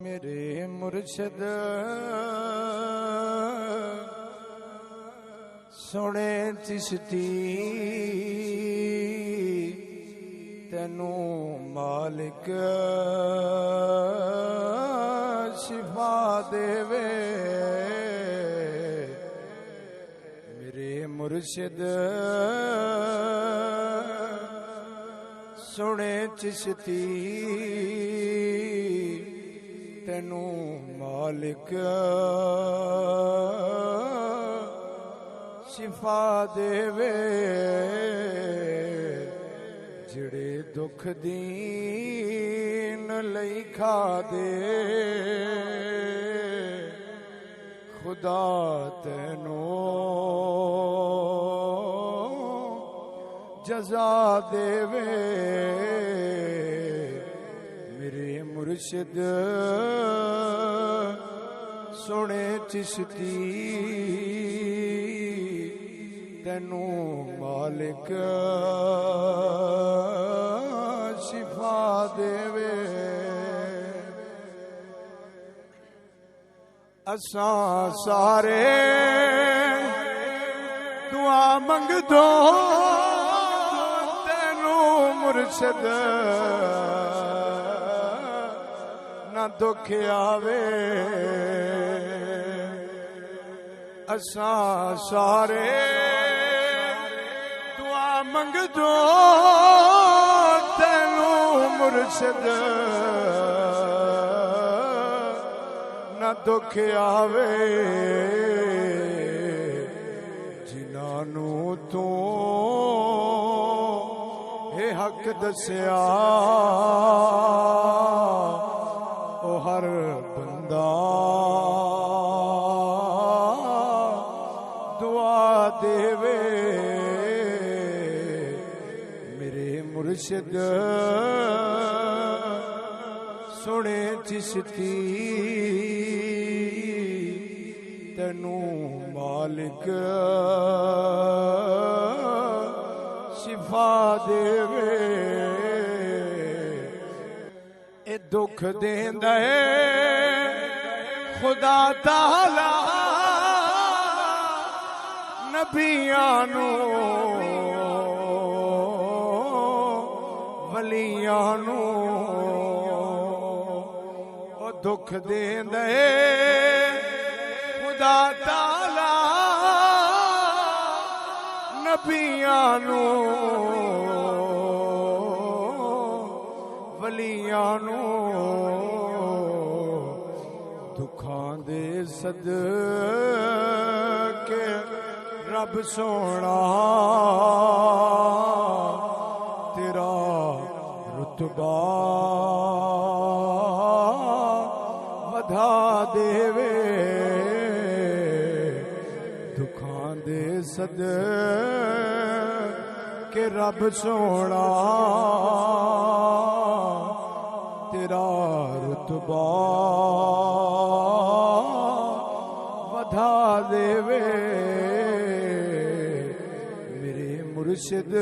मेरे मुर्शद सोने चिश्ती तेनू मालिक शिफा देवे। मेरे मुर्शद सोने चिश्ती तेनू मालिक शिफा देवे। जिड़े दुख दीन लई खा दे खुदा तेनू जजा देवे। मेरे मुर्शिद सोने चिश्ती तेनू मालिक शिफा देवे। असां सारे दुआ मंग दो तेनू मुर्शिद ना दुख आवे। असां सारे दुआ मंग दो तेनू मुर्शिद ना दुख आवे। जिन्हानू तू ये हक दस्या ओ हर बंदा दुआ देवे। मेरे मुर्शिद सोने चिश्ती तेनू मालिक शिफा देवे। ए दुख देंदा है खुदा ताला नबियां नू वलियां नू। ओ दुख देंदा है खुदा ताला नबियां नू वलियां नू। दुखां दे सदके रब सोना तेरा रुतबा वधा देवे। दुखां दे सदके रब सोना तेरा रुतबा वधा देवे। मेरे मुर्शिद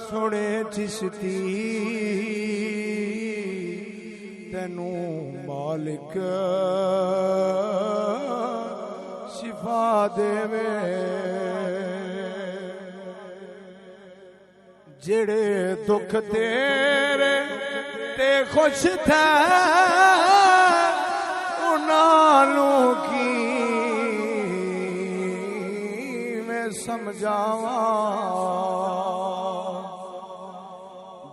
सोने चिश्ती तेनू मालिक शिफा देवे। जिड़े दुख तेरे ते खुश थे उन्हानू की मैं समझावा।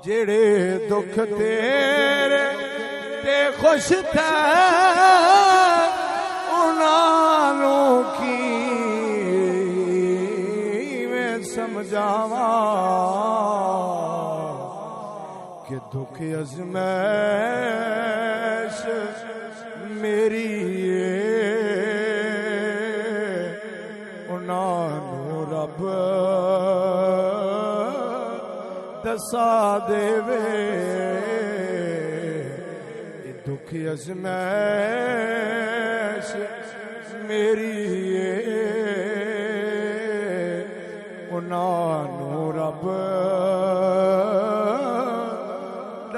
जिड़े दुख तेरे ते खुश थे उन्हानू की मैं समझावा। कि दुख अज़मैश मेरी उन्हानू रब दसा देवे। दुख अज़मैश मेरी उन्हानू रब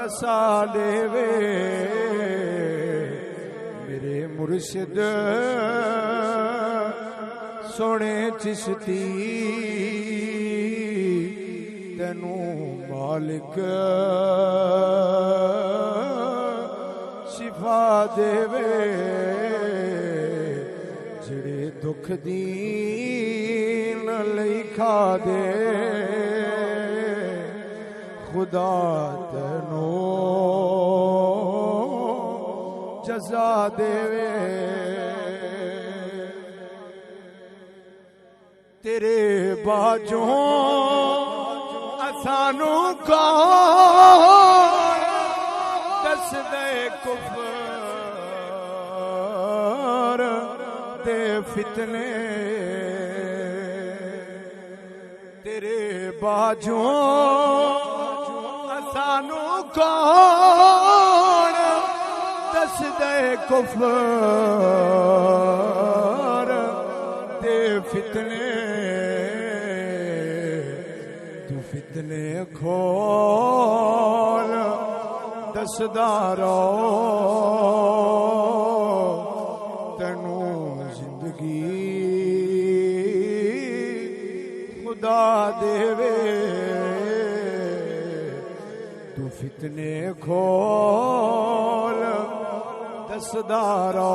दसा देवे मेरे मुर्शिद सोने चिश्ती तेनू मालिक शिफा देवे जिड़े दुख दीन लई खा दे खुदा तेनू जज़ा देवे तेरे बाजों असानू कौन दस दे कुफर दे फितने तेरे बाजों असानू कौन दस दे कुफर दे फितने तू फितने खोल दसदारो तेनू जिंदगी खुदा देवे तू फितने खोल दसदारो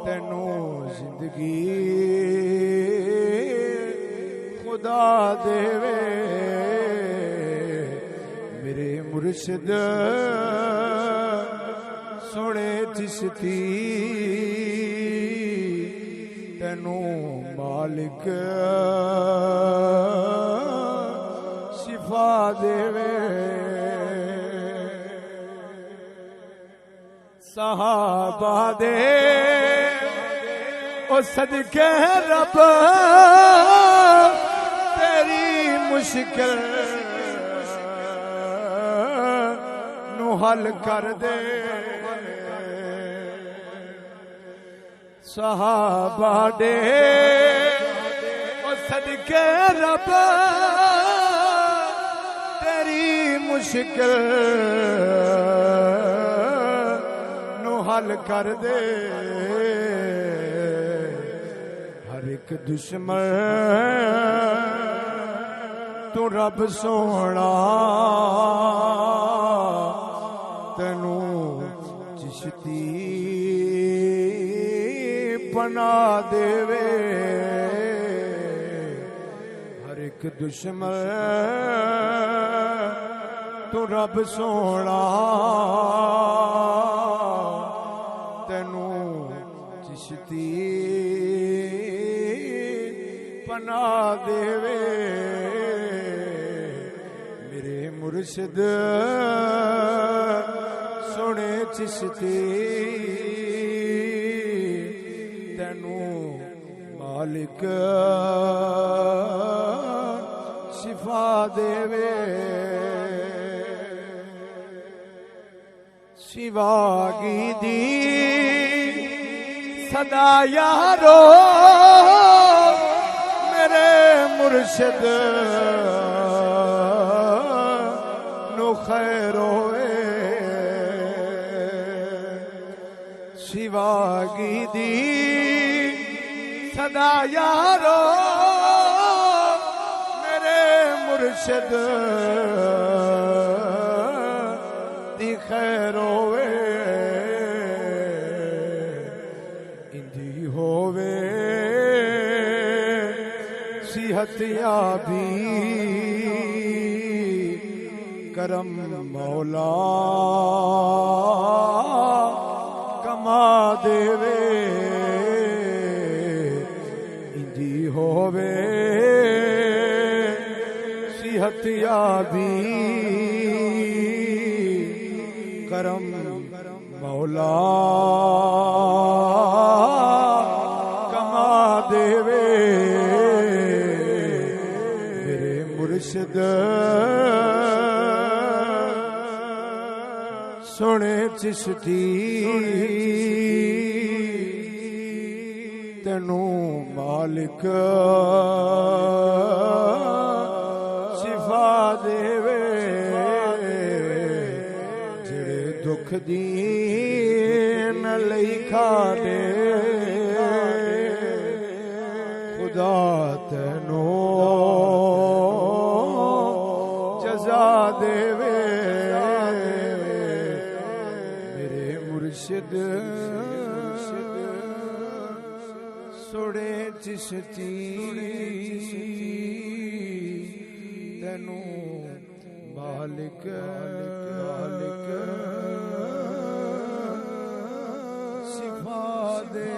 तेनू जिंदगी खुदा देवे मेरे मुर्शिद सोने चिश्ती तेनू मालिक शिफा देवे सहाबा दे ओ सदके रब तेरी मुश्किल नू हल कर दे सहाबा दे ओ सदके रब तेरी मुश्किल नू हल कर दे हर एक दुश्मन तू रब सोना तेनू चिश्ती बना देवे हर एक दुश्मन तू रब सोना तेनू चिश्ती बना देवे मेरे मुर्शिद सोने चिश्ती तेनू मालिक शिफा देवे शिवागी दी सदा यारो मेरे मुर्शिद नु खैर होए शिवागी दी सदा यारो मेरे मुर्शिद दी खैर होवे इंदी होवे सिहत याबी करम मौला कमा देवे इंदी होवे सिहत याबी करम मौला कमा देवे मेरे मुर्शिद सोने चिश्ती तेनू मालिक शिफा देवे दुख दीन लई खाड़े खुदा तैनू जजा देवे मेरे मुर्शिद सोड़े चिश्ती तैनू मालिक शिफा दे